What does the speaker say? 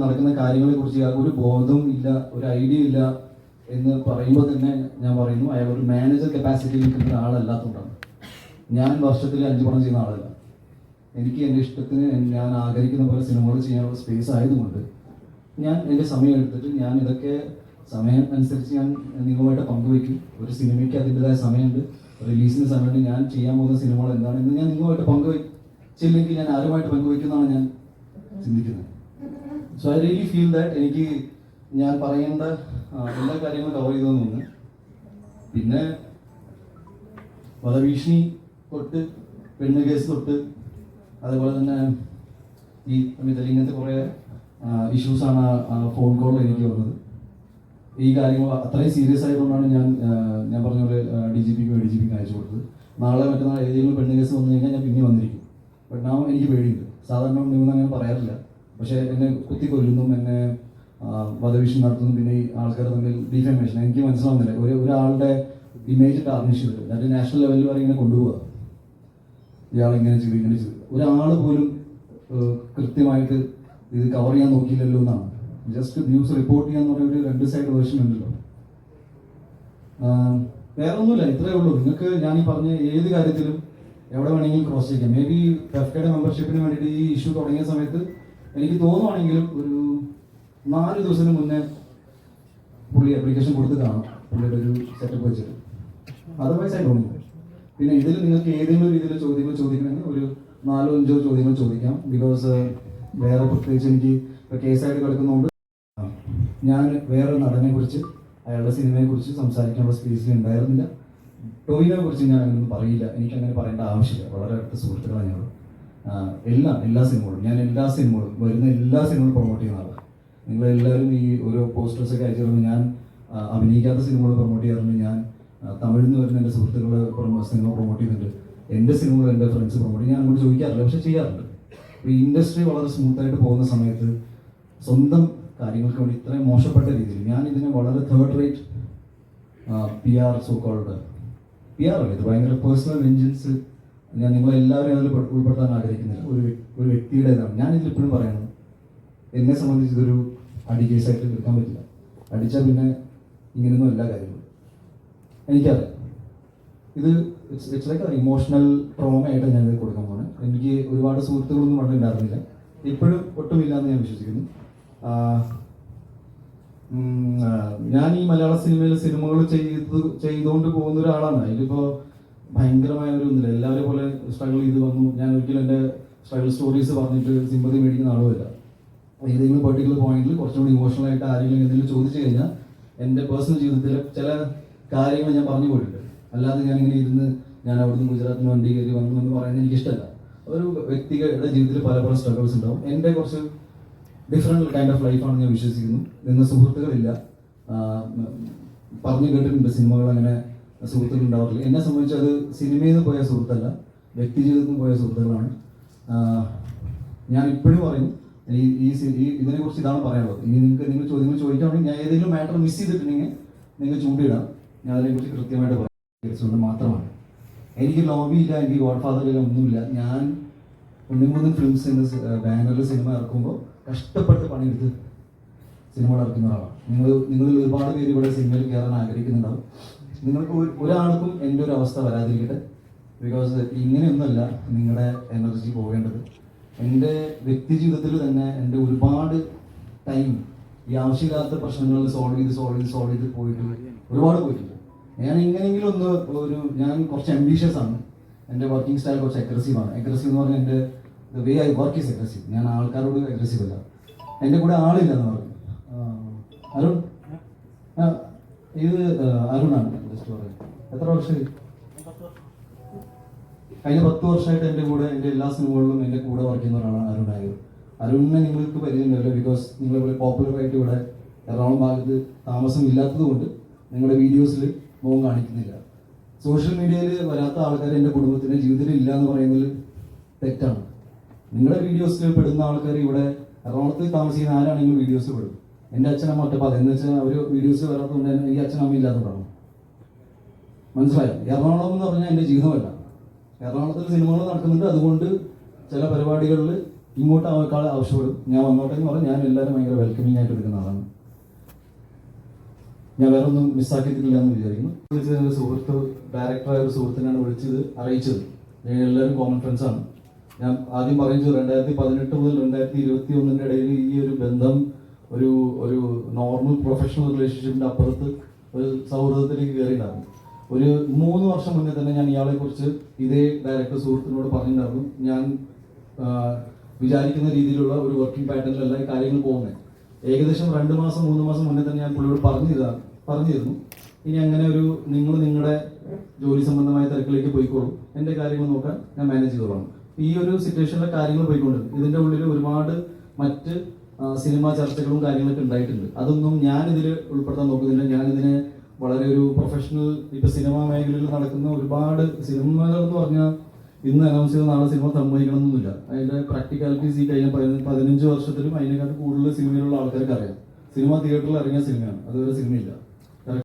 നടക്കുന്ന കാര്യങ്ങളെ കുറിച്ച് അയാൾക്ക് ഒരു ബോധവും ഇല്ല, ഒരു ഐഡിയ ഇല്ല എന്ന് പറയുമ്പോൾ തന്നെ ഞാൻ പറയുന്നു അയാൾ ഒരു മാനേജർ കപ്പാസിറ്റിയിൽ നിൽക്കുന്ന ഒരാളല്ലാത്തതുകൊണ്ടാണ്. ഞാൻ വർഷത്തിൽ 5 പടം ചെയ്യുന്ന ആളല്ല. എനിക്ക് എൻ്റെ ഇഷ്ടത്തിന് ഞാൻ ആഗ്രഹിക്കുന്ന പോലെ സിനിമകൾ ചെയ്യാനുള്ള സ്പേസ് ആയതുകൊണ്ട് ഞാൻ എൻ്റെ സമയം എടുത്തിട്ട് ഞാൻ ഇതൊക്കെ സമയം അനുസരിച്ച് ഞാൻ നിങ്ങളുമായിട്ട് പങ്കുവയ്ക്കും. ഒരു സിനിമയ്ക്ക് അതിൻ്റെതായ സമയമുണ്ട്, റിലീസിന് സമയമുണ്ട്. ഞാൻ ചെയ്യാൻ പോകുന്ന സിനിമകൾ എന്താണെന്ന് ഞാൻ നിങ്ങളുമായിട്ട് പങ്കുവയ്ച്ചില്ലെങ്കിൽ ഞാൻ ആരുമായിട്ട് പങ്കുവയ്ക്കുന്നതാണ് ഞാൻ ചിന്തിക്കുന്നത്. So I really feel that എനിക്ക് ഞാൻ പറയേണ്ട എല്ലാ കാര്യങ്ങളും കവർ ചെയ്തതെന്ന്. പിന്നെ വധഭീഷണി തൊട്ട് പെണ്ണ് കേസ് തൊട്ട് അതേപോലെ തന്നെ ഈ ഇങ്ങനത്തെ കുറേ ഇഷ്യൂസാണ് ഫോൺ കോളിൽ എനിക്ക് വന്നത്. ഈ കാര്യങ്ങൾ അത്രയും സീരിയസ് ആയതുകൊണ്ടാണ് ഞാൻ പറഞ്ഞ പോലെ DGPക്കും ADGPക്കും അയച്ചു കൊടുത്തത്. നാളെ മറ്റന്നാൾ ഏതെങ്കിലും പെണ്ണ് കേസ് വന്നു കഴിഞ്ഞാൽ ഞാൻ പിന്നെ വന്നിരിക്കും. ബട്ട് നാം എനിക്ക് പേടിയുണ്ട്. സാധാരണ നിങ്ങൾ അങ്ങനെ പറയാറില്ല, പക്ഷേ എന്നെ കുത്തിക്കൊല്ലുന്നു, എന്നെ വധഭീഷണി നടത്തുന്നു, പിന്നെ ഈ ആൾക്കാർ തമ്മിൽ ഡിഫമേഷൻ എനിക്ക് മനസ്സിലാവുന്നില്ല. ഒരാളുടെ ഇമേജ് ടാർണിഷ് ചെയ്തിട്ട് അത് നാഷണൽ ലെവലിൽ വരെ ഇങ്ങനെ കൊണ്ടുപോകുക. ഇയാൾ ഇങ്ങനെ ചെയ്തു. ഒരാൾ പോലും കൃത്യമായിട്ട് ഇത് കവർ ചെയ്യാൻ നോക്കിയില്ലല്ലോ എന്നാണ്. ജസ്റ്റ് ന്യൂസ് റിപ്പോർട്ട് ചെയ്യാന്ന് പറഞ്ഞ ഒരു 2 സൈഡ് വേർഷൻ ഉണ്ടല്ലോ. വേറെ ഒന്നുമില്ല, ഇത്രയേ ഉള്ളൂ. നിങ്ങൾക്ക് ഞാൻ ഈ പറഞ്ഞ ഏത് കാര്യത്തിലും എവിടെ വേണമെങ്കിലും ക്രോസ് ചെയ്യാം. മേ ബി ഫെഫ്കയുടെ മെമ്പർഷിപ്പിന് വേണ്ടിയിട്ട് ഈ ഇഷ്യൂ തുടങ്ങിയ സമയത്ത് എനിക്ക് തോന്നുവാണെങ്കിലും ഒരു 4 ദിവസത്തിന് മുന്നേ പുള്ളി ആപ്ലിക്കേഷൻ കൊടുത്ത് കാണാം, പുള്ളിയുടെ ഒരു സെറ്റപ്പ് വെച്ചിട്ട്. അതർവൈസ് ആയി തോന്നുന്നു. പിന്നെ ഇതിൽ നിങ്ങൾക്ക് ഏതെങ്കിലും രീതിയിൽ ചോദ്യങ്ങൾ ചോദിക്കണമെങ്കിൽ ഒരു 4-5 ചോദ്യങ്ങൾ ചോദിക്കാം. ബിക്കോസ് വേറെ പ്രത്യേകിച്ച് എനിക്ക് കേസായിട്ട് കിടക്കുന്നതുകൊണ്ട് ഞാൻ വേറെ നടനെ കുറിച്ച് അയാളുടെ സിനിമയെ കുറിച്ച് സംസാരിക്കാനുള്ള സ്പേസിൽ ഉണ്ടായിരുന്നില്ല. ടോവിനെ കുറിച്ച് ഞാൻ അങ്ങനെയൊന്നും പറയില്ല, എനിക്കങ്ങനെ പറയേണ്ട ആവശ്യമില്ല. വളരെ അടുത്ത സുഹൃത്തുക്കളാണ് ഞങ്ങൾ. എല്ലാ സിനിമകളും വരുന്ന എല്ലാ സിനിമകളും പ്രൊമോട്ട് ചെയ്യുന്ന ആളാണ്. നിങ്ങളെല്ലാവരും ഈ ഓരോ പോസ്റ്റേഴ്സൊക്കെ അയച്ചു തരുമ്പോൾ ഞാൻ അഭിനയിക്കാത്ത സിനിമകൾ പ്രൊമോട്ട് ചെയ്യാറുണ്ട്. ഞാൻ തമിഴിൽ നിന്ന് വരുന്ന എൻ്റെ സുഹൃത്തുക്കൾ സിനിമ പ്രൊമോട്ട് ചെയ്യുന്നുണ്ട്. എൻ്റെ സിനിമകൾ എൻ്റെ ഫ്രണ്ട്സ് പ്രൊമോട്ട് ഞാൻ അങ്ങോട്ട് ചോദിക്കാറില്ല, പക്ഷെ ചെയ്യാറുണ്ട്. ഈ ഇൻഡസ്ട്രി വളരെ സ്മൂത്തായിട്ട് പോകുന്ന സമയത്ത് സ്വന്തം കാര്യങ്ങൾക്ക് വേണ്ടി ഇത്രയും മോശപ്പെട്ട രീതിയിൽ ഞാൻ ഇതിനെ വളരെ third rate PR so-called PR അല്ല, ഇത് ഭയങ്കര പേഴ്സണൽ വെഞ്ചൻസ് ഞാൻ നിങ്ങളെല്ലാവരും അതിൽ ഉൾപ്പെടുത്താൻ ആഗ്രഹിക്കുന്നില്ല. ഒരു വ്യക്തിയുടേതാണ്. ഞാനിതിൽ ഇപ്പോഴും പറയണം, എന്നെ സംബന്ധിച്ച് ഇതൊരു അടി കേസായിട്ട് എടുക്കാൻ പറ്റില്ല. അടിച്ചാൽ പിന്നെ ഇങ്ങനെയൊന്നും എല്ലാ കാര്യങ്ങളും എനിക്കറിയാം. ഇത് ഇറ്റ്സ് ലൈക്ക് ഇമോഷണൽ ട്രോമയായിട്ട് ഞാനിത് കൊടുക്കാൻ പോകുന്നത്. എനിക്ക് ഒരുപാട് സുഹൃത്തുക്കളൊന്നും പണ്ടുണ്ടായിരുന്നില്ല, ഇപ്പോഴും ഒട്ടുമില്ല എന്ന് ഞാൻ വിശ്വസിക്കുന്നു. ഞാൻ ഈ മലയാള സിനിമകൾ ചെയ്തുകൊണ്ട് പോകുന്ന ഒരാളാണ്. ഇതിപ്പോൾ ഭയങ്കരമായ ഒരു ഒന്നുമില്ല. എല്ലാവരും പോലെ സ്ട്രഗിൾ ചെയ്ത് വന്നു. ഞാൻ ഒരിക്കലും എൻ്റെ സ്ട്രഗിൾ സ്റ്റോറീസ് പറഞ്ഞിട്ട് സിമ്പതി മേടിക്കുന്ന ആളുമല്ല. ഏതെങ്കിലും പെർട്ടിക്കുലർ പോയിന്റിൽ കുറച്ചുകൂടി ഇമോഷണൽ ആയിട്ട് ആരെങ്കിലും എന്തെങ്കിലും ചോദിച്ചു കഴിഞ്ഞാൽ എൻ്റെ പേഴ്സണൽ ജീവിതത്തിൽ ചില കാര്യങ്ങൾ ഞാൻ പറഞ്ഞു പോയിട്ടുണ്ട്. അല്ലാതെ ഞാനിങ്ങനെ ഇരുന്ന് ഞാൻ അവിടുന്ന് ഗുജറാത്തിന് വണ്ടി കയറി വന്നു എന്ന് പറയുന്നത് എനിക്കിഷ്ടമല്ല. ഒരു വ്യക്തികളുടെ ജീവിതത്തിൽ പല സ്ട്രഗിൾസ് ഉണ്ടാവും. എൻ്റെ കുറച്ച് ഡിഫറെൻറ്റ് കൈൻഡ് ഓഫ് ലൈഫാണ് ഞാൻ വിശ്വസിക്കുന്നു. എന്ന സുഹൃത്തുക്കളില്ല. പറഞ്ഞു കേട്ടിട്ടുണ്ട് സിനിമകൾ അങ്ങനെ സുഹൃത്തുക്കൾ ഉണ്ടാവാറില്ല. എന്നെ സംബന്ധിച്ച് അത് സിനിമയിൽ നിന്ന് പോയ സുഹൃത്തല്ല, വ്യക്തി ജീവിതത്തിൽ നിന്ന് പോയ സുഹൃത്തുക്കളാണ്. ഞാൻ ഇപ്പോഴും പറയും, ഇതിനെക്കുറിച്ച് ഇതാണ് പറയാനുള്ളത്. ഇനി നിങ്ങൾ ചോദ്യങ്ങൾ ചോദിക്കുകയാണെങ്കിൽ ഞാൻ ഏതെങ്കിലും മാറ്റർ മിസ് ചെയ്തിട്ടുണ്ടെങ്കിൽ നിങ്ങൾ ചൂണ്ടിയിടാം. ഞാൻ അതിനെക്കുറിച്ച് കൃത്യമായിട്ട് പറയുന്നത് മാത്രമാണ്. എനിക്ക് ലോബി ഇല്ല, എനിക്ക് ഗോഡ് ഫാദർ ഇല്ല, ഒന്നുമില്ല. ഞാൻ 1-3 ഫിലിംസ് ബാനറിൽ സിനിമ ഇറക്കുമ്പോൾ കഷ്ടപ്പെട്ട് പണിയെടുത്ത് സിനിമകൾ ഇറക്കുന്ന ഒരാളാണ്. നിങ്ങളിൽ ഒരുപാട് പേര് ഇവിടെ സിനിമയിൽ കയറാൻ ആഗ്രഹിക്കുന്നുണ്ടാവും. നിങ്ങൾക്ക് ഒരാൾക്കും എൻ്റെ ഒരു അവസ്ഥ വരാതിരിക്കട്ടെ. ബിക്കോസ് ഇങ്ങനെയൊന്നുമല്ല നിങ്ങളുടെ എനർജി പോകേണ്ടത്. എൻ്റെ വ്യക്തി ജീവിതത്തിൽ തന്നെ എൻ്റെ ഒരുപാട് ടൈം ഈ ആവശ്യമില്ലാത്ത പ്രശ്നങ്ങൾ സോൾവ് ചെയ്ത് ഒരുപാട് പോയിട്ടുണ്ട്. ഞാൻ എങ്ങനെയെങ്കിലും ഞാൻ കുറച്ച് അംബീഷ്യസ് ആണ്. എൻ്റെ വർക്കിംഗ് സ്റ്റൈൽ കുറച്ച് അഗ്രസീവാണ്. അഗ്രസീവ് എന്ന് പറഞ്ഞാൽ എൻ്റെ way I work is aggressive. ഞാൻ ആൾക്കാരോട് അഗ്രസീവ് അല്ല. എൻ്റെ കൂടെ ആളില്ല എന്ന് പറഞ്ഞു. അരുൺ, ഇത് അരുണാണ്. ജസ്റ്റ് പറയാം, എത്ര വർഷമായി? കഴിഞ്ഞ 10 വർഷമായിട്ട് എൻ്റെ കൂടെ എൻ്റെ എല്ലാ സിനിമകളിലും എൻ്റെ കൂടെ വർക്ക് ചെയ്യുന്ന ഒരാളാണ് അരുൺ നായർ. അരുണിനെ നിങ്ങൾക്ക് പരിചയമില്ല, ബിക്കോസ് നിങ്ങളിവിടെ പോപ്പുലറായിട്ട് ഇവിടെ എറണാകുളം ഭാഗത്ത് താമസം ഇല്ലാത്തത് കൊണ്ട് നിങ്ങളുടെ വീഡിയോസിൽ മുഖം കാണിക്കുന്നില്ല. സോഷ്യൽ മീഡിയയിൽ വരാത്ത ആൾക്കാർ എൻ്റെ കുടുംബത്തിൻ്റെ ജീവിതത്തിൽ ഇല്ല എന്ന് പറയുന്നത് തെറ്റാണ്. നിങ്ങളുടെ വീഡിയോസിൽ പെടുന്ന ആൾക്കാർ ഇവിടെ എറണാകുളത്ത് താമസിക്കുന്ന ആരാണെങ്കിലും വീഡിയോസ് പെടും. എൻ്റെ അച്ഛനമ്മ ഒറ്റപ്പാത എന്ന് വെച്ചാൽ അവർ വീഡിയോസ് വരാത്തതുകൊണ്ട് തന്നെ എനിക്ക് അച്ഛനമ്മ ഇല്ലാത്തതുകൊണ്ടാണ്. മനസ്സിലായോ? എറണാകുളം എന്ന് പറഞ്ഞാൽ എൻ്റെ ജീവിതമല്ല. എറണാകുളത്തിൽ സിനിമകൾ നടക്കുന്നുണ്ട്, അതുകൊണ്ട് ചില പരിപാടികളിൽ ഇങ്ങോട്ട് ആൾക്കാൾ ആവശ്യപ്പെടും, ഞാൻ വന്നോട്ടെ എന്ന് പറഞ്ഞാൽ ഞാൻ എല്ലാവരും ഭയങ്കര വെൽക്കമിങ് ആയിട്ട് എടുക്കുന്ന ആളാണ്. ഞാൻ വേറെ ഒന്നും മിസ്സാക്കിയിട്ടില്ല എന്ന് വിചാരിക്കുന്നു. വിളിച്ചത് എൻ്റെ സുഹൃത്ത്, ഡയറക്ടറായ ഒരു സുഹൃത്തിനാണ് വിളിച്ചത്, അറിയിച്ചത്. ഞങ്ങൾ എല്ലാവരും കോമൺ ഫ്രണ്ട്സാണ്. ഞാൻ ആദ്യം പറയുന്നത് 2018 മുതൽ 2021 ഇടയിൽ ഈ ഒരു ബന്ധം ഒരു ഒരു നോർമൽ പ്രൊഫഷണൽ റിലേഷൻഷിപ്പിൻ്റെ അപ്പുറത്ത് ഒരു സൗഹൃദത്തിലേക്ക് കയറിയിട്ടുണ്ടായിരുന്നു. ഒരു 3 വർഷം മുന്നേ തന്നെ ഞാൻ ഇയാളെ കുറിച്ച് ഇതേ ഡയറക്ടർ സുഹൃത്തിനോട് പറഞ്ഞിട്ടുണ്ടായിരുന്നു. ഞാൻ വിചാരിക്കുന്ന രീതിയിലുള്ള ഒരു വർക്കിംഗ് പാറ്റേണിലല്ല ഈ കാര്യങ്ങൾ പോകുന്നത്. ഏകദേശം 2 മാസം 3 മാസം മുന്നേ തന്നെ ഞാൻ പുള്ളിയോട് പറഞ്ഞിരുന്നു, ഇനി അങ്ങനെ ഒരു നിങ്ങൾ നിങ്ങളുടെ ജോലി സംബന്ധമായ തിരക്കിലേക്ക് പോയിക്കോളും, എൻ്റെ കാര്യങ്ങൾ നോക്കാൻ ഞാൻ മാനേജ് ചെയ്തോളാം. ഈ ഒരു സിറ്റുവേഷനിലെ കാര്യങ്ങൾ പോയിക്കൊണ്ടിരുന്നു. ഇതിൻ്റെ ഉള്ളിൽ ഒരുപാട് മറ്റ് സിനിമാ ചർച്ചകളും കാര്യങ്ങളൊക്കെ ഉണ്ടായിട്ടുണ്ട്. അതൊന്നും ഞാനിതിൽ ഉൾപ്പെടുത്താൻ നോക്കുന്നില്ല. ഞാനിതിനെ വളരെ ഒരു പ്രൊഫഷണൽ, ഇപ്പൊ സിനിമാ മേഖലയിൽ നടക്കുന്ന ഒരുപാട് സിനിമകൾ എന്ന് പറഞ്ഞാൽ ഇന്ന് അനൗൺസ് ചെയ്ത നാളെ സിനിമ സമ്മതിക്കണമെന്നൊന്നുമില്ല. അതിന്റെ പ്രാക്ടിക്കാലിറ്റീസ് ഈ കഴിഞ്ഞ 15 വർഷത്തിലും അതിനെക്കാട്ടും കൂടുതൽ സിനിമയിലുള്ള ആൾക്കാർക്ക് അറിയാം. സിനിമ തിയേറ്ററിൽ ഇറങ്ങിയ സിനിമയാണ്, അതുവരെ സിനിമയില്ല.